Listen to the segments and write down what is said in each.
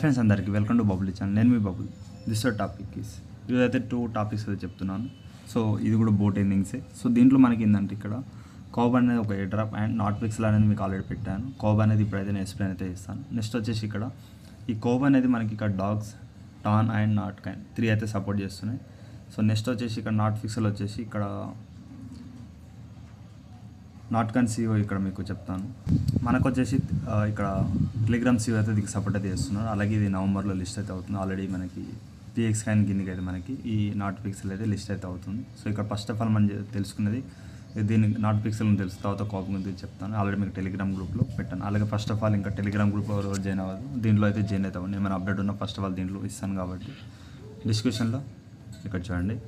Friends అందరికీ welcome to bubble channel. నేను మీ bubble. This topic is ఇదైతే 2 టాపిక్స్ అయితే చెప్తున్నాను. సో ఇది కూడా బోట్ ఎండింగ్సే. సో దీంట్లో మనకి ఏంటంటే ఇక్కడ కౌబ్ అనేది ఒక air drop and not pixel అనేది మీకు ఆల్రెడీ పెట్టాను. కౌబ్ అనేది ఇప్పుడైతే నేను ఎక్స్ప్లెయిన్ అయితే చేస్తాను. నెక్స్ట్ వచ్చేసి ఇక్కడ ఈ కౌబ్ అనేది మనకి ఇక్కడ డాగ్స్, టాన్ అండ్ నాట్ కైన్ 3 అయితే సపోర్ట్ చేస్తున్నాయి. సో నెక్స్ట్ వచ్చేసి ఇక్కడ నాట్ పిక్సెల్ వచ్చేసి ఇక్కడ నాట్ కన్ సిఓ ఇక్కడ మీకు చెప్తాను. మనకు వచ్చేసి ఇక్కడ టెలిగ్రామ్ సిఓ అయితే దీనికి సపోర్ట్ అయితే చేస్తున్నారు. అలాగే ఇది నవంబర్లో లిస్ట్ అయితే అవుతుంది. ఆల్రెడీ మనకి పిఎక్స్ కాయిన్ కిందకి అయితే మనకి ఈ నాట్ పిక్సెల్ అయితే లిస్ట్ అయితే అవుతుంది. సో ఇక్కడ ఫస్ట్ ఆఫ్ ఆల్ మనం తెలుసుకున్నది దీన్ని నాట్ పిక్సెల్ని తెలుసు, తర్వాత కాపీ గురించి చెప్తాను. ఆల్రెడీ మీకు టెలిగ్రామ్ గ్రూప్లో పెట్టాను. అలాగే ఫస్ట్ ఆఫ్ ఆల్ ఇంకా టెలిగ్రామ్ గ్రూప్లో ఎవరు జాయిన్ అవ్వదు, దీంట్లో అయితే జాయిన్ అయితే అవ్వండి. ఏమైనా అప్డేట్ ఉన్నా ఫస్ట్ ఆఫ్ ఆల్ దీంట్లో ఇస్తాను కాబట్టి డిస్క్రిప్షన్లో ఇక్కడ చూడండి.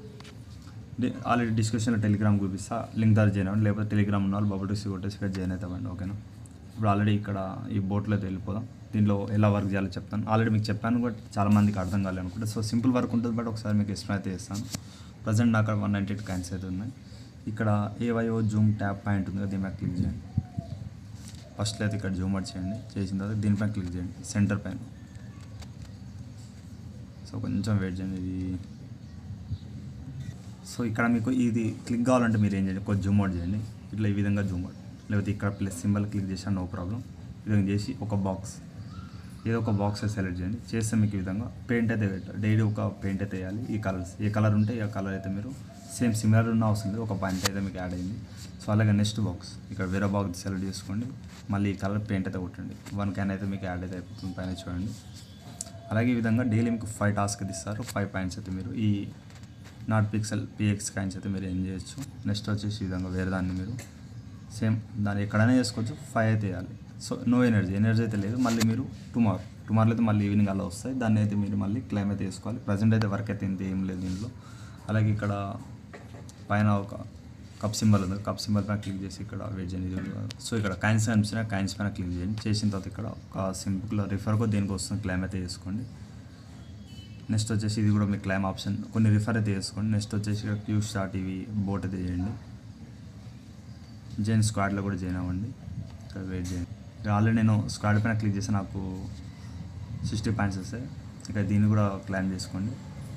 ఆల్రెడీ డిస్క్రిప్షన్లో టెలిగ్రామ్ గ్రూప్ ఇస్తా, లింక్ ద్వారా జాయిన్ అవ్వండి. లేకపోతే టెలిగ్రామ్ ఉన్న వాళ్ళు బబుల్ కొట్టేసి ఇక్కడ జాయిన్ అవుతామండి. ఓకేనా? ఇప్పుడు ఆల్రెడీ ఇక్కడ ఈ బోట్లో అయితే వెళ్ళిపోదాం. దీంట్లో ఎలా వర్క్ చేయాలో చెప్తాను. ఆల్రెడీ మీకు చెప్పాను బట్ చాలామందికి అర్థం కాలేదు అనుకుంటే. సో సింపుల్ వర్క్ ఉంటుంది బట్ ఒకసారి మీకు ఎక్స్ప్లెయిన్ అయితే చేస్తాను. ప్రజెంట్ నాకు 198 కాయిన్స్ అయితే ఉన్నాయి. ఇక్కడ ఏవైఓ జూమ్ ట్యాప్ పాయింట్ ఉంది కదా, దీని మీద క్లిక్ చేయండి. ఫస్ట్లో అయితే ఇక్కడ జూమ్ అవుట్ చేయండి. చేసిన తర్వాత దీనిపైన క్లిక్ చేయండి, సెంటర్ పైన. సో కొంచెం వెయిట్ చేయండి. ఇది సో ఇక్కడ మీకు ఇది క్లిక్ కావాలంటే మీరు ఏం చేయండి, కొంచెం జూమ్ అవుట్ చేయండి. ఇట్లా ఈ విధంగా జూమ్ అవుట్, లేకపోతే ఇక్కడ ప్లస్ సింబల్ క్లిక్ చేసినా నో ప్రాబ్లం. ఈ విధంగా చేసి ఒక బాక్స్, ఏదో ఒక బాక్స్ సెలెక్ట్ చేయండి. చేస్తే మీకు ఈ విధంగా పెయింట్ అయితే పెట్టాలి. డైలీ ఒక పెయింట్ అయితే వేయాలి. ఈ కలర్స్ ఏ కలర్ ఉంటే ఆ కలర్ అయితే మీరు సేమ్ సిమిలర్ ఉన్న అవసరం లేదు, ఒక పాయింట్ అయితే మీకు యాడ్ అయింది. సో అలాగే నెక్స్ట్ బాక్స్ ఇక్కడ వేరే బాక్స్ సెలెక్ట్ చేసుకోండి. మళ్ళీ ఈ కలర్ పెయింట్ అయితే కొట్టండి. 1 క్యాన్ అయితే మీకు యాడ్ అయితే అయిపోతుంది పైన చూడండి. అలాగే ఈ విధంగా డైలీ మీకు 5 టాస్క్ ఇస్తారు. 5 పాయింట్స్ అయితే మీరు ఈ నాట్ పిక్సెల్ పిఎక్స్ కాయిన్స్ అయితే మీరు ఏం చేయొచ్చు. నెక్స్ట్ వచ్చేసి ఈ విధంగా వేరే దాన్ని మీరు సేమ్ దాన్ని ఎక్కడైనా చేసుకోవచ్చు. 5 అయితే వేయాలి. సో నో ఎనర్జీ అయితే లేదు. మళ్ళీ మీరు టుమారో అయితే మళ్ళీ ఈవినింగ్ అలా వస్తాయి. దాన్ని అయితే మీరు మళ్ళీ క్లైమ్ అయితే వేసుకోవాలి. ప్రజెంట్ అయితే వర్క్ అయితే ఏం లేదు దీంట్లో. అలాగే ఇక్కడ పైన ఒక కప్ సింబల్ ఉంది. కప్ సింబల్ పైన క్లిక్ చేసి ఇక్కడ వెయిట్ చేయండి. సో ఇక్కడ కాయిన్స్ కనిపిస్తున్నాయి, కాయిన్స్ పైన క్లిక్ చేయండి. చేసిన తర్వాత ఇక్కడ ఒక సింపుల్ రిఫర్కో దేనికి వస్తుంది క్లైమ్ అయితే చేసుకోండి. నెక్స్ట్ వచ్చేసి ఇది కూడా మీ క్లైమ్ ఆప్షన్, కొన్ని రిఫర్ అయితే చేసుకోండి. నెక్స్ట్ వచ్చేసి ఇక్కడ క్యూ స్టార్ట్ ఇవి బోట్ అయితే చేయండి. జైన్ స్క్వాడ్లో కూడా జాయిన్ అవ్వండి. ఇక్కడ వెయిట్ చేయండి. ఆల్రెడీ నేను స్క్వాడ్ పైన క్లిక్ చేస్తే నాకు 60 పాయింట్స్ వస్తాయి. ఇక్కడ దీన్ని కూడా క్లైమ్ చేసుకోండి.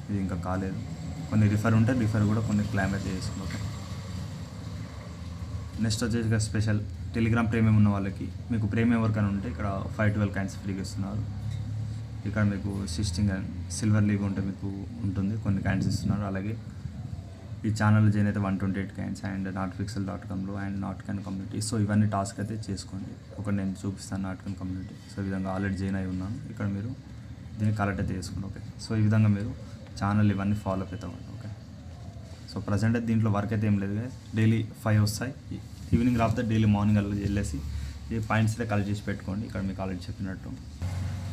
ఇది ఇంకా కాలేదు. కొన్ని రిఫర్ ఉంటే రిఫర్ కూడా కొన్ని క్లైమ్ అయితే చేసుకోండి. ఓకే. నెక్స్ట్ వచ్చేసి ఇక్కడ స్పెషల్ టెలిగ్రామ్ ప్రీమియం ఉన్న వాళ్ళకి, మీకు ప్రీమియం వర్క్ అని ఉంటే ఇక్కడ 512 కాయిన్స్ ఫ్రీగా ఇస్తున్నారు. ఇక్కడ మీకు 16 సిల్వర్ లీగ్ ఉంటే మీకు ఉంటుంది, కొన్ని కాయిన్స్ ఇస్తున్నారు. అలాగే ఈ ఛానల్ జాయిన్ అయితే 128 కాయిన్స్ అండ్ notpixel.comలో and not coin community. So ఇవన్నీ టాస్క్ అయితే చేసుకోండి. ఒకటి నేను చూపిస్తాను నాట్ కాన్ కమ్యూనిటీ. సో ఈ విధంగా ఆల్రెడీ జాయిన్ అయి ఉన్నాను. ఇక్కడ మీరు దీన్ని కలెక్ట్ అయితే చేసుకోండి. ఓకే. సో ఈ విధంగా మీరు ఛానల్ ఇవన్నీ ఫాలో అప్ అవుతామండి. ఓకే. సో ప్రజెంట్ అయితే దీంట్లో వర్క్ అయితే ఏం లేదు. డైలీ 5 వస్తాయి. ఈవినింగ్ రాకపోతే డైలీ మార్నింగ్ అలా వెళ్ళేసి ఈ పాయింట్స్ అయితే కలెక్ట్ చేసి పెట్టుకోండి. ఇక్కడ మీకు ఆల్రెడీ చెప్పినట్టు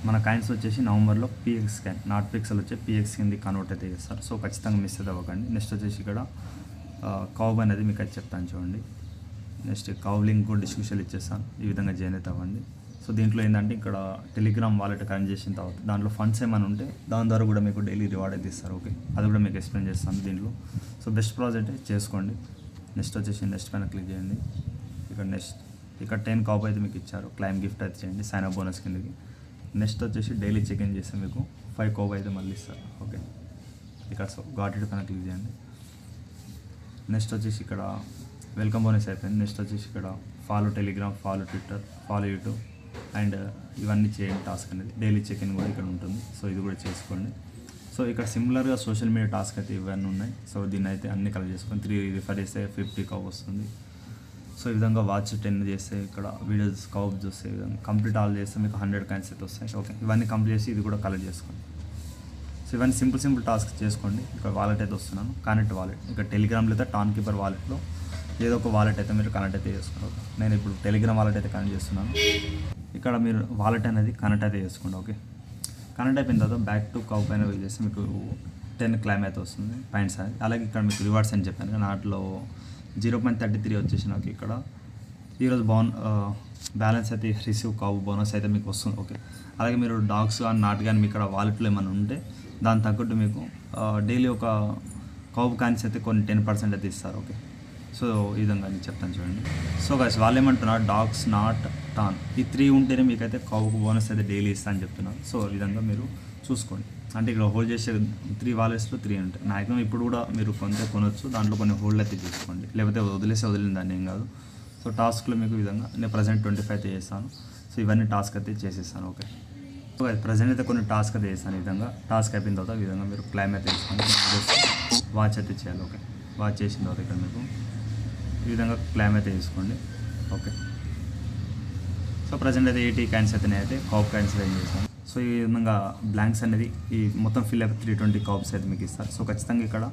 మన కాయిన్స్ వచ్చేసి నవంబర్లో పిఎక్స్ కాయిన్, నాట్ పిక్సెల్ వచ్చి పిఎక్స్ కింద కన్వర్ట్ అయితే చేస్తారు. సో ఖచ్చితంగా మిస్ అయితే అవ్వకండి. నెక్స్ట్ వచ్చేసి ఇక్కడ కౌబ్ అనేది మీకు అది చెప్తాను చూడండి. నెక్స్ట్ కౌబ్ లింక్ కూడా డిస్క్రిప్షన్ ఇచ్చేస్తాను. ఈ విధంగా జాయిన్ అయితే అవ్వండి. సో దీంట్లో ఏంటంటే ఇక్కడ టెలిగ్రామ్ వాలెట్ కనెక్ట్ చేసిన తర్వాత దాంట్లో ఫండ్స్ ఏమైనా ఉంటే దాని ద్వారా కూడా మీకు డైలీ రివార్డ్ అయితే ఇస్తారు. ఓకే. అది కూడా మీకు ఎక్స్ప్లెయిన్ చేస్తాను దీంట్లో. సో బెస్ట్ ప్రాజెక్ట్ చేసుకోండి. నెక్స్ట్ వచ్చేసి నెక్స్ట్ పైన క్లిక్ చేయండి. ఇక్కడ 10 కౌబ్ అయితే మీకు ఇచ్చారు. క్లైమ్ గిఫ్ట్ అయితే చేయండి సైన్ అప్ బోనస్ కిందకి. నెక్స్ట్ వచ్చేసి డైలీ చెక్ ఇన్ చేస్తే మీకు 5 కౌబ్ అయితే మళ్ళీ ఇస్తారు. ఓకే. ఇక్కడ గాట్ ఇట్ పైన క్లిక్ చేయండి. నెక్స్ట్ వచ్చేసి ఇక్కడ వెల్కమ్ బోనస్ అయిపోయింది. నెక్స్ట్ వచ్చేసి ఇక్కడ follow Telegram, follow Twitter, follow YouTube and ఇవన్నీ చేయండి టాస్క్ అనేది. డైలీ చెక్ ఇన్ కూడా ఇక్కడ ఉంటుంది. సో ఇది కూడా చేసుకోండి. సో ఇక్కడ సిమిలర్గా సోషల్ మీడియా టాస్క్ అయితే ఇవన్నీ ఉన్నాయి. సో దీన్ని అయితే అన్ని కలెక్ట్ చేసుకొని 3 రిఫర్ చేస్తే 50 కౌబ్ వస్తుంది. సో ఈ విధంగా వాచ్ 10 చేస్తే ఇక్కడ వీడియోస్ కౌబ్ చూస్తే ఈ విధంగా కంప్లీట్ ఆల్ చేస్తే మీకు 100 కాయిన్స్ అయితే వస్తాయి. ఓకే. ఇవన్నీ కంప్లీట్ చేసి ఇది కూడా కలెక్ట్ చేసుకోండి. సో ఇవన్నీ సింపుల్ టాస్క్ చేసుకోండి. ఇక్కడ వాలెట్ అయితే వస్తున్నాను, కనెక్ట్ వాలెట్. ఇక్కడ టెలిగ్రామ్లో అయితే టాన్ కీపర్ వాలెట్లో ఏదో ఒక వాలెట్ అయితే మీరు కనెక్ట్ అయితే చేసుకోండి. నేను ఇప్పుడు టెలిగ్రామ్ వాలెట్ అయితే కనెక్ట్ చేస్తున్నాను. ఇక్కడ మీరు వాలెట్ అనేది కనెక్ట్ అయితే చేసుకోండి. ఓకే. కనెక్ట్ అయిపోయిన తర్వాత బ్యాక్ టు కౌబ్ పైన వెళ్ళి చేస్తే మీకు 10 క్లైమ్ అయితే వస్తుంది పాయింట్స్ అనేది. అలాగే ఇక్కడ మీకు రివార్డ్స్ అని చెప్పాను కానీ వాటిలో 0.33 వచ్చేసి నాకు ఇక్కడ ఈరోజు బ్యాలెన్స్ అయితే రిసీవ్ కౌబ్ బోనస్ అయితే మీకు వస్తుంది. ఓకే. అలాగే మీరు డాగ్స్ కానీ నాట్ కానీ మీ ఇక్కడ వాలెట్లో ఏమైనా ఉంటే దాని తగ్గట్టు మీకు డైలీ ఒక కౌబ్ కాయిన్స్ అయితే కొన్ని 10% అయితే ఇస్తారు. ఓకే. సో ఈ విధంగా నేను చెప్తాను చూడండి. సో గైస్ వాళ్ళు ఏమంటున్నారు, డాగ్స్, నాట్ టాన్ ఈ 3 ఉంటేనే మీకైతే కావుకు బోనస్ అయితే డైలీ ఇస్తా అని చెప్తున్నాను. సో ఈ విధంగా మీరు చూసుకోండి. అంటే ఇక్కడ హోల్డ్ చేసే 3 వాలెట్స్లో 3 ఉంటాయి. మ్యాక్సిమం ఇప్పుడు కూడా మీరు కొనొచ్చు, దాంట్లో కొన్ని హోల్డ్ అయితే తీసుకోండి, లేకపోతే వదిలిన దాన్ని ఏం కాదు. సో టాస్క్లో మీకు ఈ విధంగా నేను ప్రజెంట్ 25 అయితే చేస్తాను. సో ఇవన్నీ టాస్క్ అయితే చేసేస్తాను. ఓకే, సో ప్రజెంట్ అయితే కొన్ని టాస్క్ అయితే చేస్తాను. ఈ విధంగా టాస్క్ అయిపోయిన తర్వాత ఈ విధంగా మీరు క్లైమ్ అయితే తీసుకోండి. వాచ్ అయితే చేయాలి. ఓకే, వాచ్ చేసిన తర్వాత ఇక్కడ మీకు ఈ విధంగా క్లైమ్ అయితే తీసుకోండి. ఓకే, సో ప్రజెంట్ అయితే 80 కాయిన్స్ అయితే కాప్ కాయిన్స్ అయితే చేశాను. సో ఈ విధంగా బ్లాంక్స్ అనేది ఈ మొత్తం ఫిల్ అయిపోయి 320 కాప్స్ అయితే మీకు ఇస్తారు. సో ఖచ్చితంగా ఇక్కడ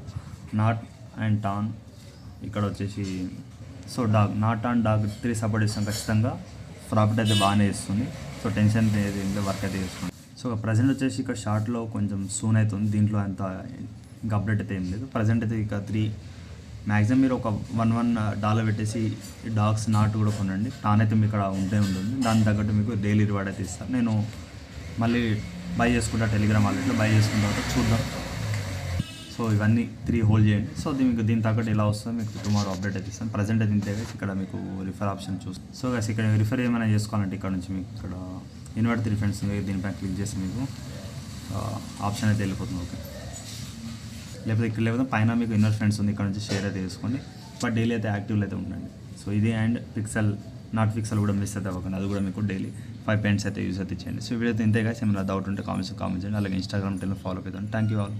నాట్ అండ్ టాన్, ఇక్కడ వచ్చేసి so not and dog 3 support ఇస్తాం. ఖచ్చితంగా ప్రాఫిట్ అయితే బాగానే ఇస్తుంది. సో టెన్షన్ అనేది వర్క్ అయితే చేస్తుంది. సో ప్రజెంట్ వచ్చేసి ఇక్కడ షార్ట్లో కొంచెం సూన్ అవుతుంది, దీంట్లో అంత ఇంకా అప్డేట్ అయితే ఏం లేదు. ప్రజెంట్ అయితే ఇక 3 మ్యాక్సిమం మీరు ఒక $1 పెట్టేసి డాగ్స్ నాట్ కూడా కొనండి. టాన్ అయితే మీకు ఇక్కడ ఉంటుంది, దాని తగ్గట్టు మీకు డైలీ రివార్డ్ అయితే ఇస్తారు. నేను మళ్ళీ బై చేసుకుంటా టెలిగ్రామ్ వాలెట్లో, బై చేసుకున్న తర్వాత చూద్దాం. సో ఇవన్నీ 3 హోల్డ్ చేయండి. సో మీకు దీని తగ్గట్టు ఎలా వస్తుందో మీకు టుమారో అప్డేట్ అయితే ఇస్తాను. ప్రజెంట్ అయితే ఇంతే. ఇక్కడ మీకు రిఫర్ ఆప్షన్ చూస్తాను. సో గైస్ ఇక్కడ రిఫర్ ఏమైనా చేసుకోవాలంటే ఇక్కడ నుంచి మీకు ఇక్కడ ఇన్వర్ట్ 3 ఫ్రెండ్స్ దీనిపైన క్లిక్ చేసి మీకు ఆప్షన్ అయితే వెళ్ళిపోతుంది. ఓకే, లేకపోతే పైన మీకు ఇన్వర్ట్ ఫ్రెండ్స్ ఉంది, ఇక్కడ నుంచి షేర్ అయితే చేసుకోండి. బట్ డైలీ అయితే యాక్టివ్లో అయితే ఉండండి. సో ఇది అండ్ నాట్ పిక్సెల్ కూడా మిస్ అయితే అవ్వకండి, అది కూడా మీకు డైలీ 5 పెయింట్స్ అయితే యూస్ అయితే ఇచ్చేయండి. సో వీడియో అయితే ఇంతే. ఏమైనా డౌట్ ఉంటే కామెంట్స్ చేయండి. అలాగే ఇన్స్టాగ్రామ్ ఫాలో అవుతాను. Thank you all.